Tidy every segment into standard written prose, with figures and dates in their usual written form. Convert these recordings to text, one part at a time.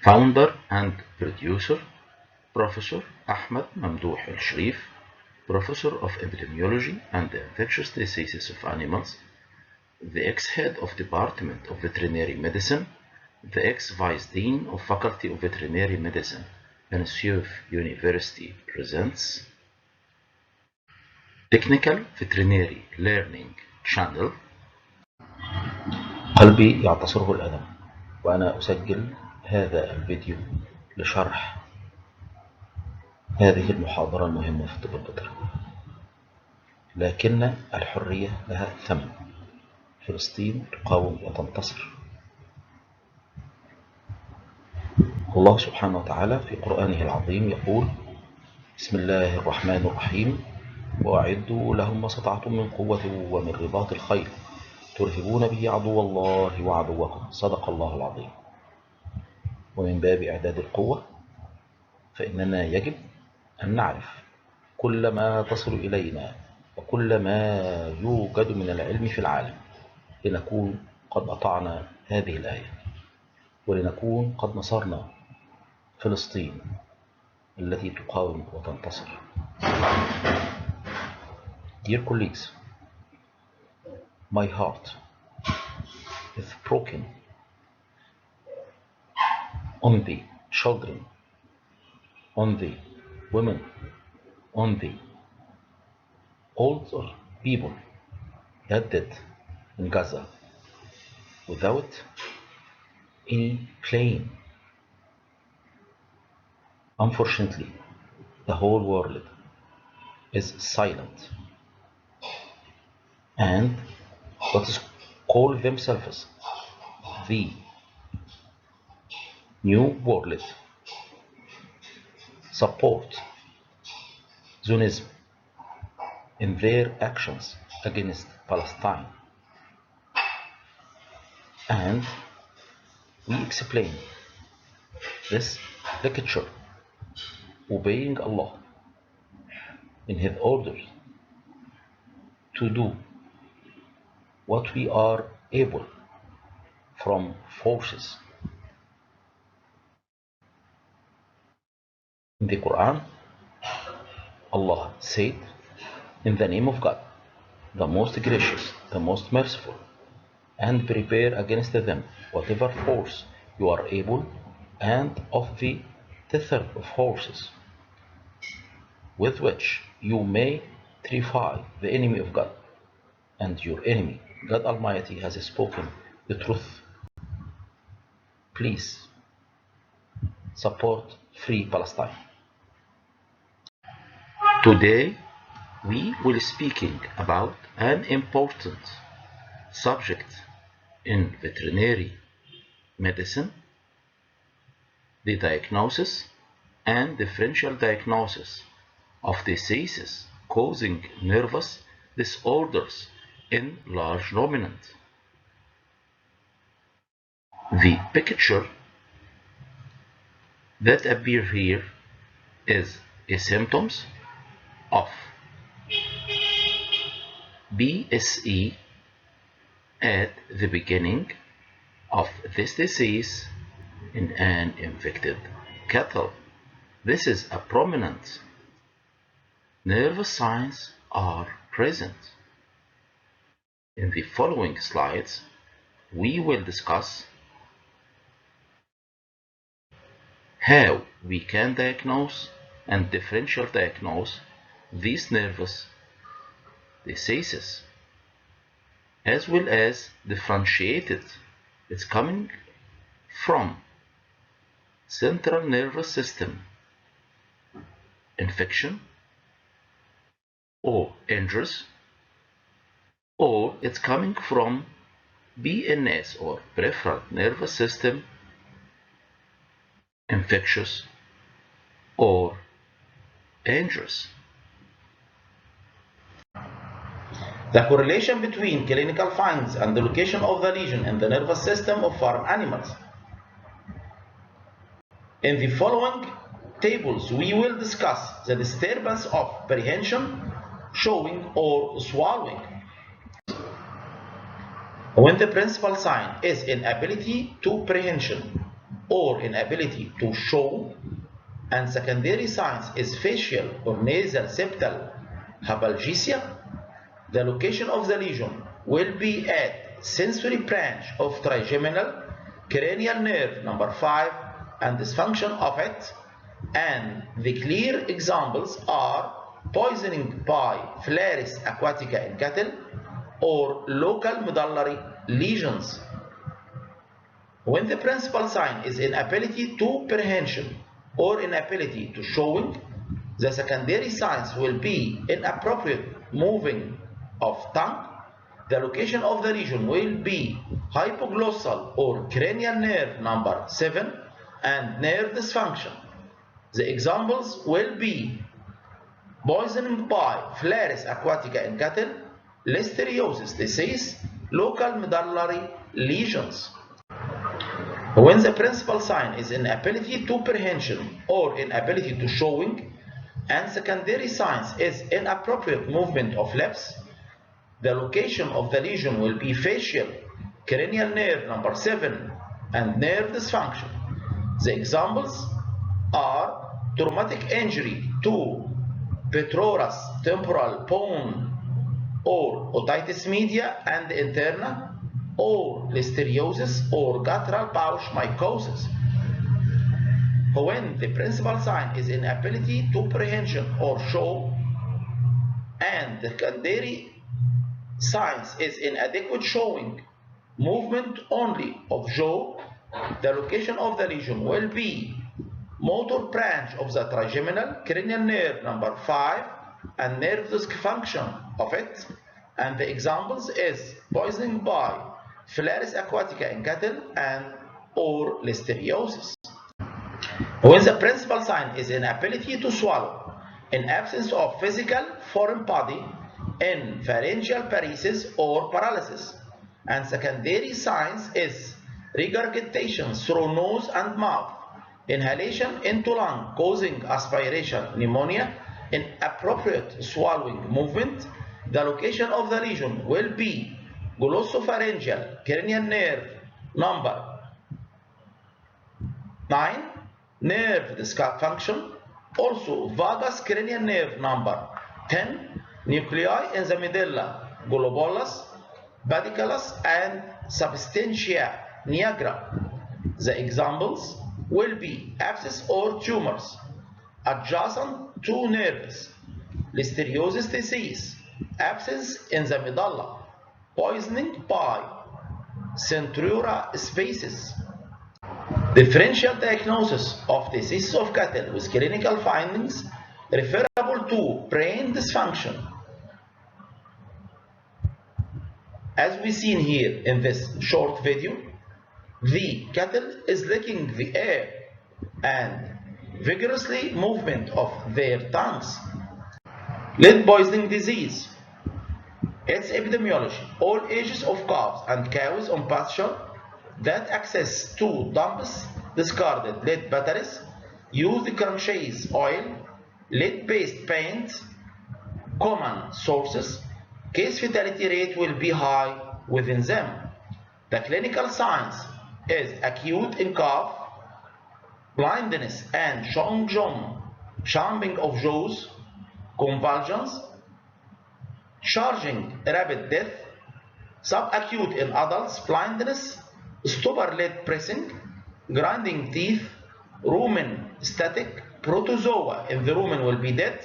Founder and producer Professor Ahmed Mamdouh El-Sharif, Professor of Epidemiology and Infectious Diseases of Animals, the ex-head of Department of Veterinary Medicine, the ex-vice dean of Faculty of Veterinary Medicine, Ansuf University presents Technical Veterinary Learning Channel. قلبي يعتصره الألم وأنا أسجل هذا الفيديو لشرح هذه المحاضرة المهمة في الطب البيطري، لكن الحرية لها ثمن. فلسطين تقاوم وتنتصر. الله سبحانه وتعالى في قرآنه العظيم يقول: بسم الله الرحمن الرحيم: وأعدوا لهم ما استطعتم من قوة ومن رباط الخيل ترهبون به عدو الله وعدوكم. صدق الله العظيم. ومن باب إعداد القوة فإننا يجب أن نعرف كل ما تصل إلينا وكل ما يوجد من العلم في العالم لنكون قد أطعنا هذه الآية ولنكون قد نصرنا فلسطين التي تقاوم وتنتصر. Dear colleagues, my heart is broken on the children, on the women, on the older people that died in Gaza without any plane. Unfortunately, the whole world is silent, and what is called themselves the New World support Zionism in their actions against Palestine, and we explain this lecture obeying Allah in His orders to do what we are able from forces. In the Quran, Allah said, in the name of God, the most gracious, the most merciful, and prepare against them whatever force you are able, and of the tether of horses with which you may terrify the enemy of God, and your enemy, God Almighty, has spoken the truth. Please support Free Palestine. Today we will speaking about an important subject in veterinary medicine, the diagnosis and differential diagnosis of diseases causing nervous disorders in large ruminants. The picture that appear here is a symptoms of BSE at the beginning of this disease in an infected cattle. This is a prominent nervous signs are present. In the following slides, we will discuss how we can diagnose and differential diagnose these nervous diseases, as well as differentiate it. It's coming from central nervous system infection or injuries, or it's coming from BNS or peripheral nervous system infectious or injuries. The correlation between clinical findings and the location of the lesion in the nervous system of farm animals. In the following tables, we will discuss the disturbance of prehension, showing, or swallowing. When the principal sign is inability to prehension, or inability to show, and secondary signs is facial or nasal septal hypalgesia. The location of the lesion will be at sensory branch of trigeminal cranial nerve number 5 and dysfunction of it, and the clear examples are poisoning by Phalaris aquatica in cattle or local medullary lesions. When the principal sign is inability to prehension or inability to showing, the secondary signs will be inappropriate moving of tongue. The location of the lesion will be hypoglossal or cranial nerve number 7 and nerve dysfunction. The examples will be poisoning by Phalaris aquatica in cattle, listeriosis disease, local medullary lesions. When the principal sign is inability to prehension or inability to showing, and secondary signs is inappropriate movement of lips, the location of the lesion will be facial, cranial nerve number 7, and nerve dysfunction. The examples are traumatic injury to petrous temporal bone or otitis media and interna, or listeriosis or guttural pouch mycosis. When the principal sign is inability to prehension or show, and the secondary signs is inadequate showing, movement only of jaw, the location of the lesion will be motor branch of the trigeminal cranial nerve number 5 and nerve dysfunction of it, and the examples is poisoning by Phalaris aquatica in cattle and or listeriosis. When the principal sign is inability to swallow in absence of physical foreign body in pharyngeal paresis or paralysis, and secondary signs is regurgitation through nose and mouth, inhalation into lung causing aspiration pneumonia, inappropriate swallowing movement, the location of the lesion will be glossopharyngeal cranial nerve number 9, nerve dysfunction, also vagus cranial nerve number 10, nuclei in the medulla globolus, pediculus, and substantia nigra. The examples will be abscess or tumors adjacent to nerves, listeriosis disease, abscess in the medulla, poisoning by centrura species. Differential diagnosis of diseases of cattle with clinical findings referable to brain dysfunction. As we seen here in this short video, the cattle is licking the air and vigorously movement of their tongues. Lead poisoning disease. Its epidemiology: all ages of calves and cows on pasture that access to dumps discarded lead batteries, use the cranchise oil, lead-based paint, common sources. Case fatality rate will be high within them. The clinical signs is acute in calf, blindness and champing of jaws, convulsions, charging rapid death, subacute in adults, blindness, stupor lid pressing, grinding teeth, rumen static, protozoa in the rumen will be dead.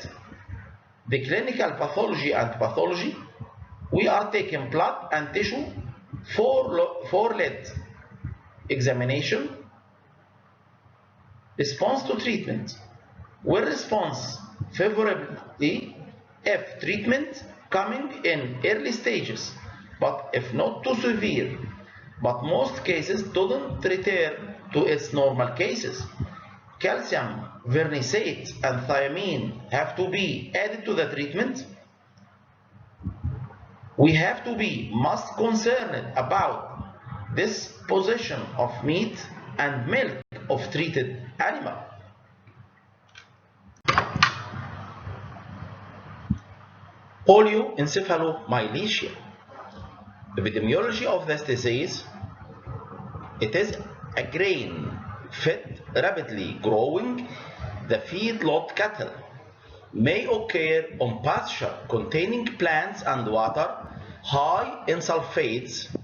The clinical pathology and pathology: we are taking blood and tissue for lead examination. Response to treatment: will response favorably if treatment coming in early stages, but if not too severe, but most cases don't return to its normal cases. Calcium, vernisate, and thiamine have to be added to the treatment. We have to be most concerned about disposition of meat and milk of treated animal. Polioencephalomyelitia. Epidemiology of this disease: it is a grain fed rapidly growing, the feedlot cattle may occur on pasture containing plants and water high in sulfates,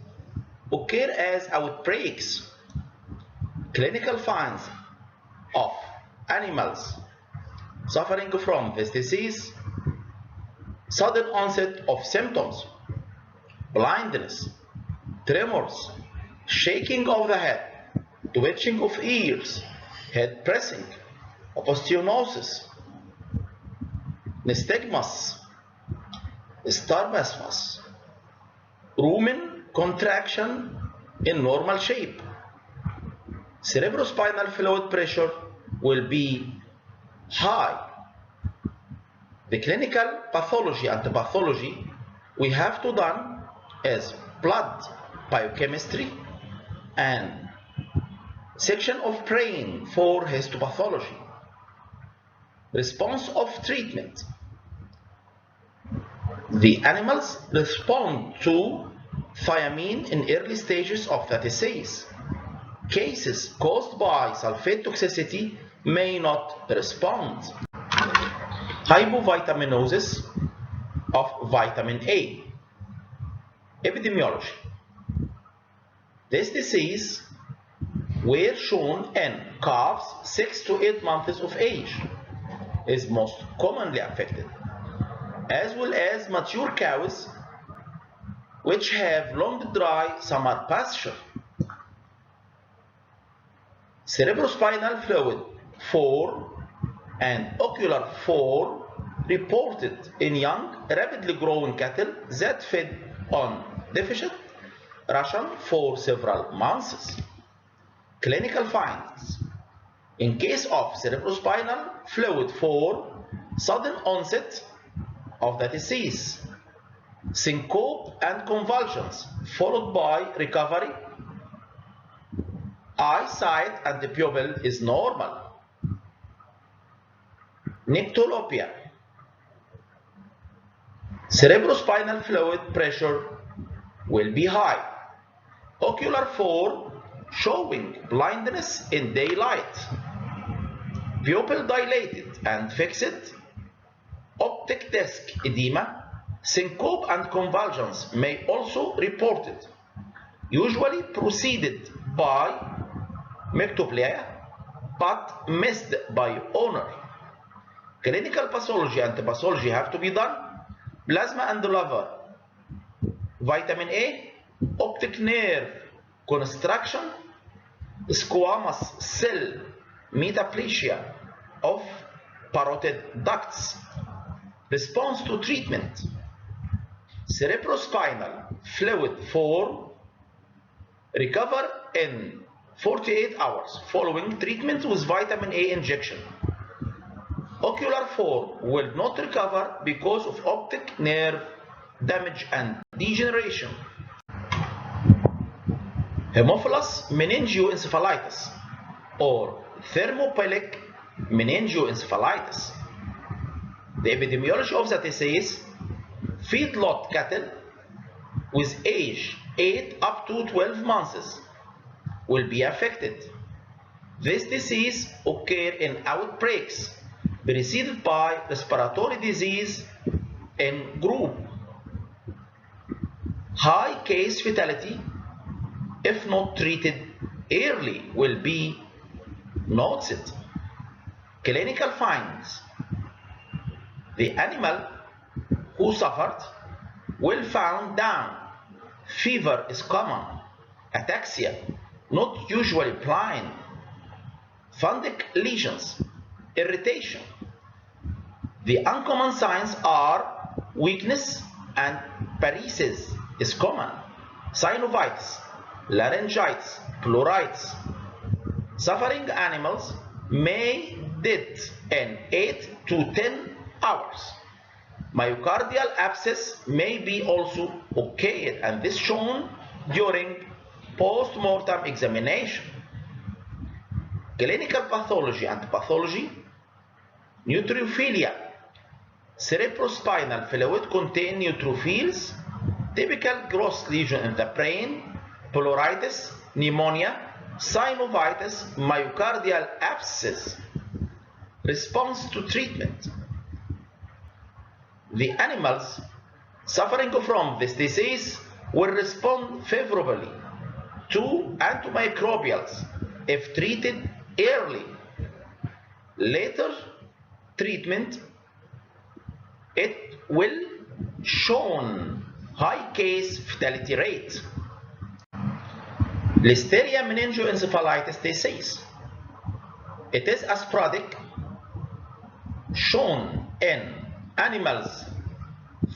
occur as outbreaks. Clinical signs of animals suffering from this disease: sudden onset of symptoms, blindness, tremors, shaking of the head, twitching of ears, head pressing, osteoporosis, nystagmus, strabismus, rumen contraction in normal shape. Cerebrospinal fluid pressure will be high. The clinical pathology and the pathology we have to done is blood biochemistry and section of brain for histopathology. Response of treatment. The animals respond to thiamine in early stages of the disease. Cases caused by sulfate toxicity may not respond. Hypovitaminosis of vitamin A. Epidemiology. This disease were shown in calves 6 to 8 months of age, is most commonly affected, as well as mature cows which have long dry summer pasture. Cerebrospinal fluid 4 and ocular 4 reported in young, rapidly growing cattle that fed on deficient ration for several months. Clinical findings. In case of cerebrospinal fluid 4, sudden onset of the disease, syncope and convulsions followed by recovery. Eyesight and the pupil is normal. Nyctalopia. Cerebrospinal fluid pressure will be high. Ocular 4 showing blindness in daylight. Pupil dilated and fixed. Optic disc edema. Syncope and convulsions may also reported, usually preceded by myctoplia but missed by owner. Clinical pathology and pathology have to be done. Plasma and liver, vitamin A, optic nerve construction, squamous cell metaplasia of parotid ducts. Response to treatment. Cerebrospinal fluid 4 recover in 48 hours following treatment with vitamin A injection. Ocular 4 will not recover because of optic nerve damage and degeneration. Haemophilus meningoencephalitis or thermopilic meningoencephalitis. The epidemiology of the disease: feedlot cattle with age 8 up to 12 months will be affected. This disease occurs in outbreaks preceded by respiratory disease in group. High case fatality if not treated early will be noted. Clinical findings. The animal who suffered will found down. Fever is common. Ataxia, not usually blind. Fundic lesions, irritation. The uncommon signs are weakness and paresis is common. Synovitis, laryngitis, pleuritis. Suffering animals may die in 8 to 10 hours. Myocardial abscess may be also occurred, and this shown during post-mortem examination. Clinical pathology and pathology. Neutrophilia. Cerebrospinal fluid contain neutrophils. Typical gross lesion in the brain. Pleuritis, pneumonia, synovitis, myocardial abscess. Response to treatment. The animals suffering from this disease will respond favorably to antimicrobials if treated early. Later treatment, it will show high case fatality rate. Listeria meningoencephalitis disease. It is a sporadic, shown in animals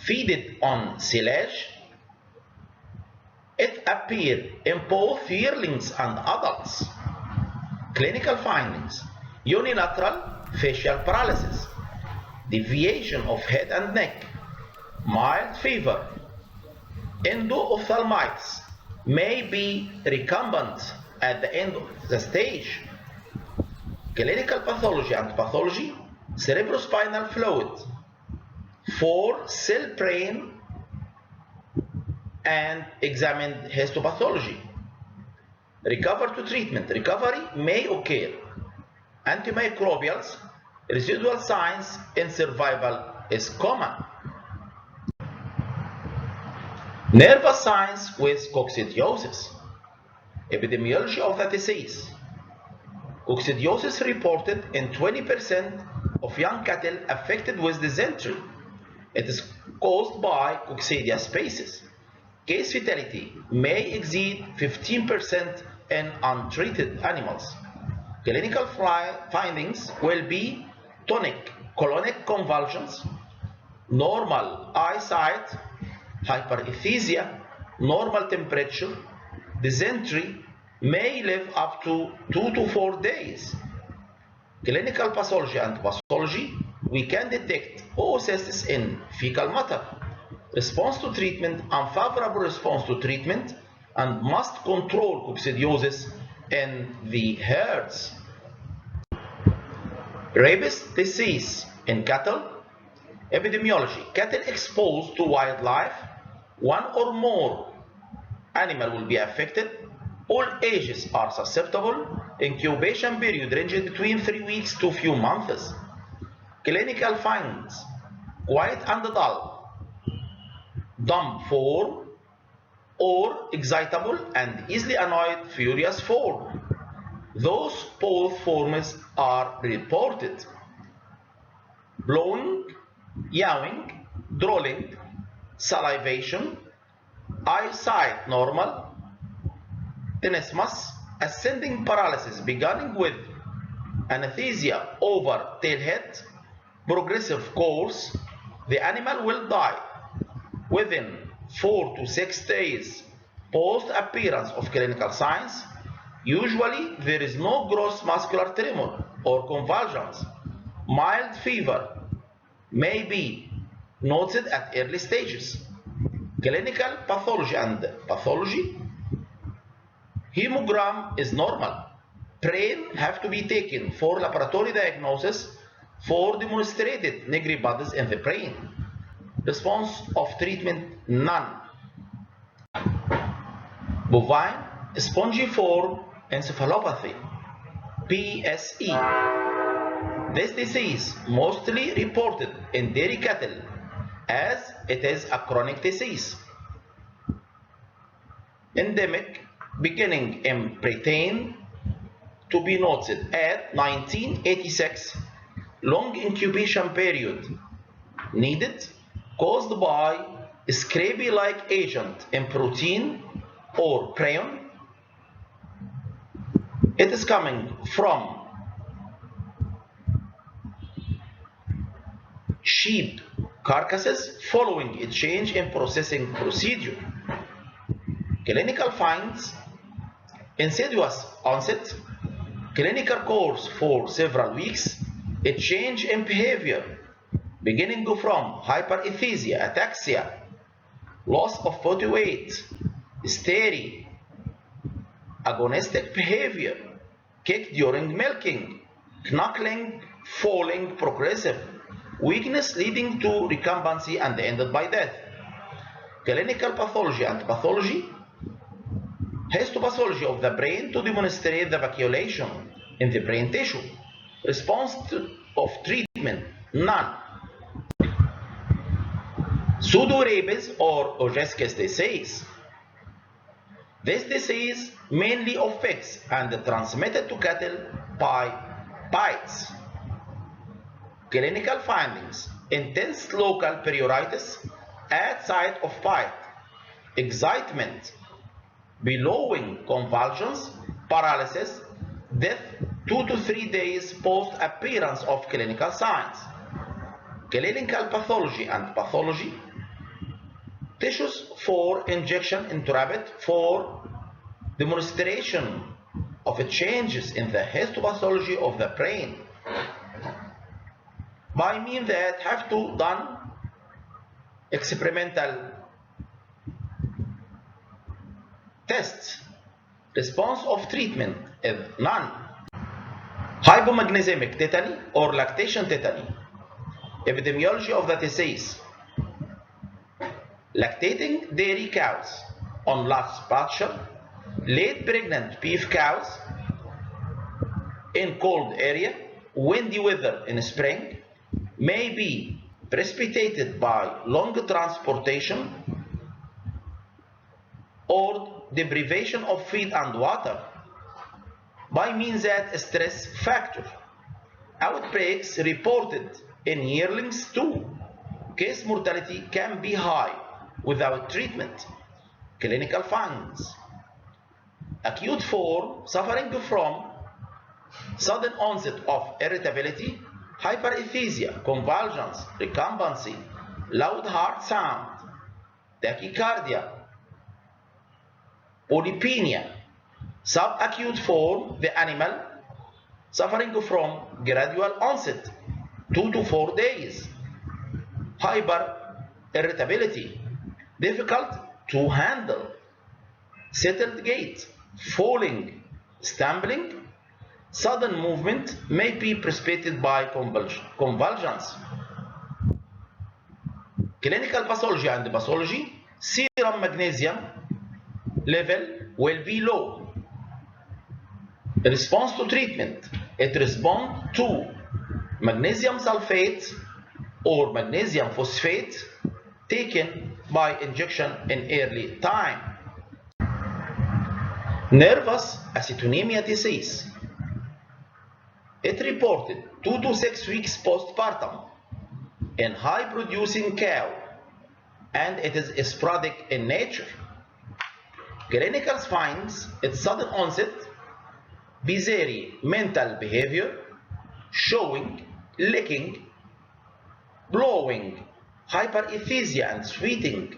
feeded on silage. It appeared in both yearlings and adults. Clinical findings: unilateral facial paralysis, deviation of head and neck, mild fever, endophthalmitis may be recumbent at the end of the stage. Clinical pathology and pathology: cerebrospinal fluid, 4-cell brain, and examined histopathology. Recovery to treatment. Recovery may occur. Antimicrobials, residual signs in survival is common. Nervous signs with coccidiosis. Epidemiology of the disease. Coccidiosis reported in 20% of young cattle affected with dysentery. It is caused by Coccidia species. Case fatality may exceed 15% in untreated animals. Clinical findings will be tonic-clonic convulsions, normal eyesight, hyperesthesia, normal temperature. Dysentery may live up to 2 to 4 days. Clinical pathology and pathology: we can detect oocysts in fecal matter. Response to treatment: unfavorable response to treatment, and must control coccidiosis in the herds. Rabies disease in cattle. Epidemiology: cattle exposed to wildlife, one or more animal will be affected. All ages are susceptible. Incubation period ranges between 3 weeks to few months. Clinical findings: quiet and dull, dumb form, or excitable and easily annoyed, furious form. Those both forms are reported. Blowing, yawing, drooling, salivation, eyesight normal, tenesmus, ascending paralysis beginning with anesthesia over tailhead, progressive course. The animal will die within 4 to 6 days post appearance of clinical signs. Usually there is no gross muscular tremor or convulsions. Mild fever may be noted at early stages. Clinical pathology and pathology: hemogram is normal. Brain have to be taken for laboratory diagnosis for demonstrated Negri bodies in the brain. Response of treatment: none. Bovine spongiform encephalopathy, PSE. This disease mostly reported in dairy cattle as it is a chronic disease. Endemic, beginning in Britain, to be noted at 1986. Long incubation period needed, caused by scrappy-like agent in protein or prion. It is coming from sheep carcasses following a change in processing procedure. Clinical finds: insidious onset, clinical course for several weeks, a change in behavior beginning from hyperesthesia, ataxia, loss of body weight, hysteria, agonistic behavior, kick during milking, knuckling, falling, progressive, weakness leading to recumbency and ended by death. Clinical pathology and pathology: Histopathology of the brain to demonstrate the vacuolation in the brain tissue. Response of treatment, none. Pseudorabies or Ogesques disease. This disease mainly affects and transmitted to cattle by bites. Clinical findings: intense local pruritus at site of bite, excitement, bellowing, convulsions, paralysis, death 2 to 3 days post appearance of clinical signs. Clinical pathology and pathology: tissues for injection into rabbit for demonstration of changes in the histopathology of the brain by means that have to done experimental tests. Response of treatment is none. Hypomagnesic tetany or lactation tetany. Epidemiology of the disease: lactating dairy cows on large pasture, late pregnant beef cows in cold area, windy weather in spring, may be precipitated by long transportation or deprivation of feed and water by means that stress factor. Outbreaks reported in yearlings too. Case mortality can be high without treatment. Clinical findings: acute form suffering from sudden onset of irritability, hyperesthesia, convulsions, recumbency, loud heart sound, tachycardia, polypnea. Subacute form: the animal suffering from gradual onset 2 to 4 days, hyper irritability, difficult to handle, settled gait, falling, stumbling, sudden movement, may be precipitated by convulsions. Clinical pathology and pathology: serum magnesium level will be low. Response to treatment: it responds to magnesium sulfate or magnesium phosphate taken by injection in early time. Nervous acetonemia disease: it reported 2 to 6 weeks postpartum in high producing cow and it is sporadic in nature. Clinical findings: its sudden onset, bizarre mental behavior, showing, licking, blowing, hyperesthesia and sweating.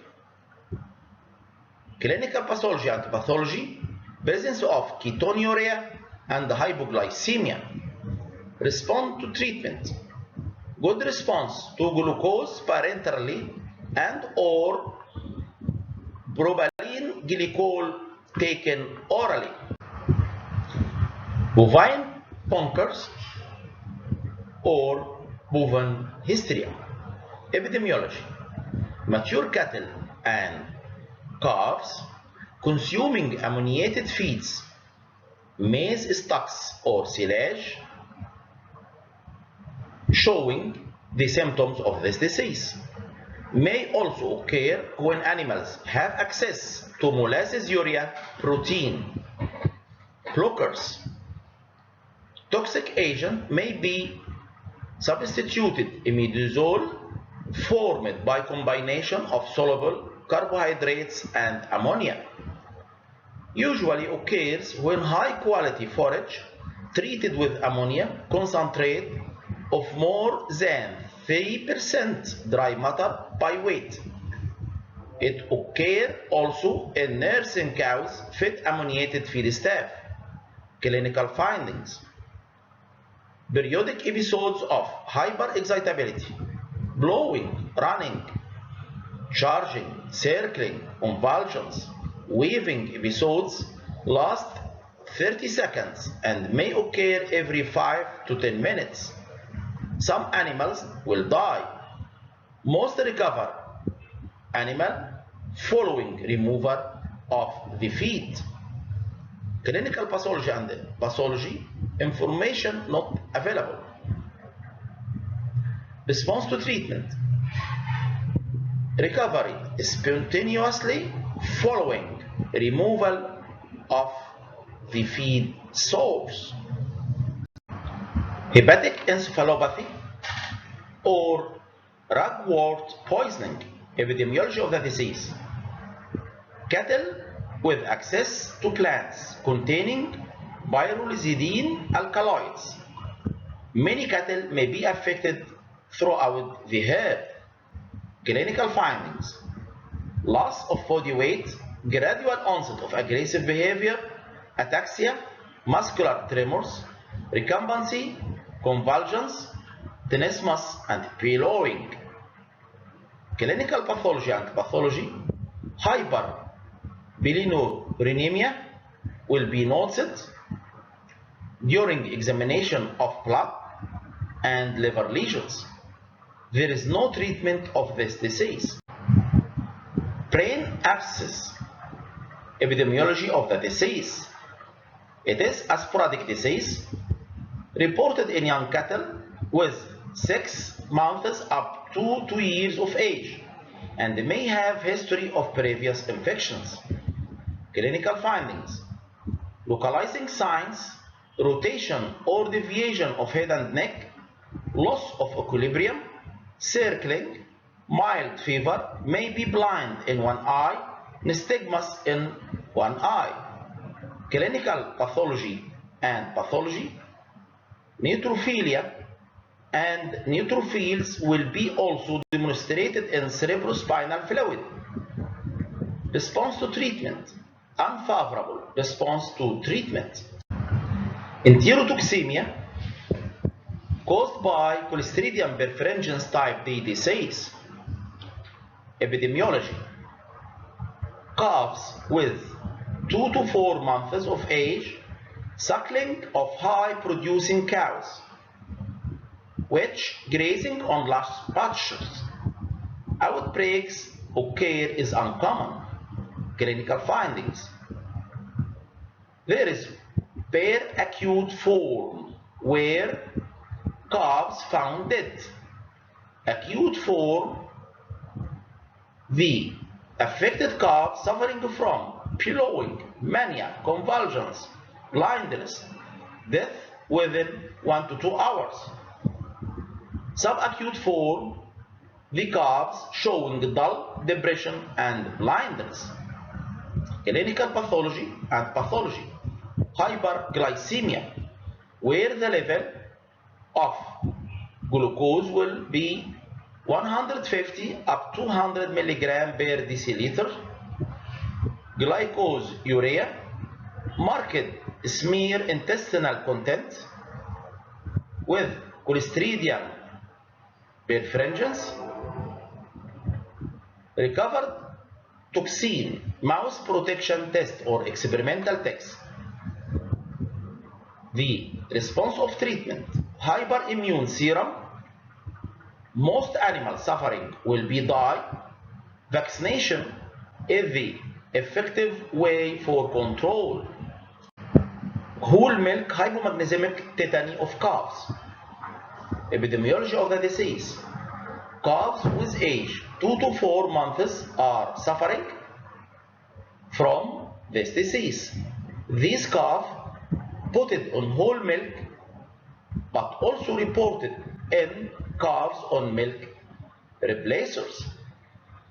Clinical pathology and pathology: presence of ketonuria and hypoglycemia. Respond to treatment: good response to glucose parenterally and or propylene glycol taken orally. Bovine bonkers or bovine hysteria. Epidemiology: mature cattle and calves consuming ammoniated feeds, maize stocks or silage, showing the symptoms of this disease. May also occur when animals have access to molasses urea protein. Blockers: toxic agent may be substituted imidazole formed by combination of soluble carbohydrates and ammonia. Usually occurs when high quality forage treated with ammonia concentrate of more than 3% dry matter by weight. It occurs also in nursing cows fed ammoniated feed staff. Clinical findings: periodic episodes of hyperexcitability, blowing, running, charging, circling, convulsions, waving episodes last 30 seconds and may occur every 5 to 10 minutes. Some animals will die. Most recover animal following removal of the feet. Clinical pathology and pathology, information not available. Response to treatment. Recovery spontaneously following removal of the feed source. Hepatic encephalopathy or ragwort poisoning. Epidemiology of the disease. Cattle with access to plants containing pyrrolizidine alkaloids. Many cattle may be affected throughout the herd. Clinical findings. Loss of body weight, gradual onset of aggressive behavior, ataxia, muscular tremors, recumbency, convulsions, tenesmus, and bellowing. Clinical pathology and pathology. Hyperbilirubinemia will be noted during examination of blood and liver lesions. There is no treatment of this disease. Brain abscess. Epidemiology of the disease. It is a sporadic disease reported in young cattle with 6 months up to 2 years of age and may have history of previous infections. Clinical findings. Localizing signs, rotation or deviation of head and neck, loss of equilibrium, circling, mild fever, may be blind in one eye, nystagmus in one eye. Clinical pathology and pathology. Neutrophilia and neutrophils will be also demonstrated in cerebrospinal fluid. Response to treatment. Unfavorable response to treatment. Enterotoxemia caused by Clostridium perfringens type D disease. Epidemiology. Calves with 2 to 4 months of age, suckling of high producing cows, which grazing on large pastures. Outbreaks occur is uncommon. Clinical findings. There is bare acute form where calves found dead. Acute form, the affected calf suffering from bellowing, mania, convulsions, blindness, death within 1 to 2 hours. Subacute form, the calves showing dull depression and blindness. Clinical pathology and pathology. Hyperglycemia, where the level of glucose will be 150 up to 200 milligram per deciliter. Glycosuria, marked smear intestinal content with Clostridium perfringens. Recovered toxin, mouse protection test or experimental test. The response of treatment. Hyperimmune serum. Most animals suffering will be die. Vaccination is the effective way for control. Whole milk hypomagnesic tetany of calves. Epidemiology of the disease. Calves with age 2 to 4 months are suffering from this disease. These calves put it on whole milk, but also reported in calves on milk replacers,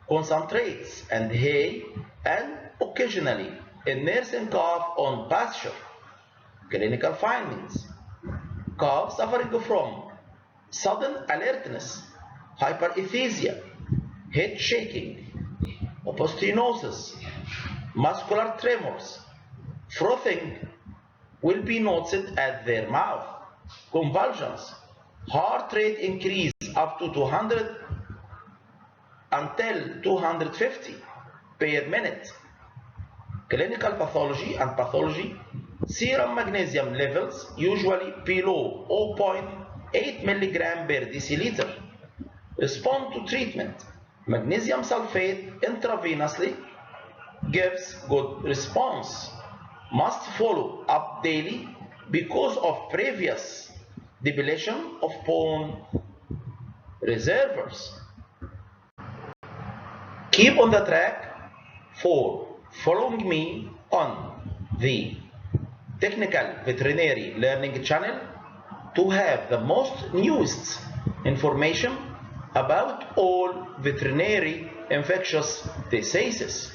concentrates and hay, and occasionally in nursing calf on pasture. Clinical findings. Calves suffering from sudden alertness, hyperesthesia, head shaking, opistenosis, muscular tremors, frothing will be noted at their mouth, convulsions, heart rate increase up to 200 until 250 per minute. Clinical pathology and pathology. Serum magnesium levels usually below 0.8 milligram per deciliter. Respond to treatment. Magnesium sulfate intravenously gives good response. must follow up daily because of previous depletion of bone reservoirs. Keep on the track for following me on the Technical Veterinary Learning channel to have the most newest information about all veterinary infectious diseases.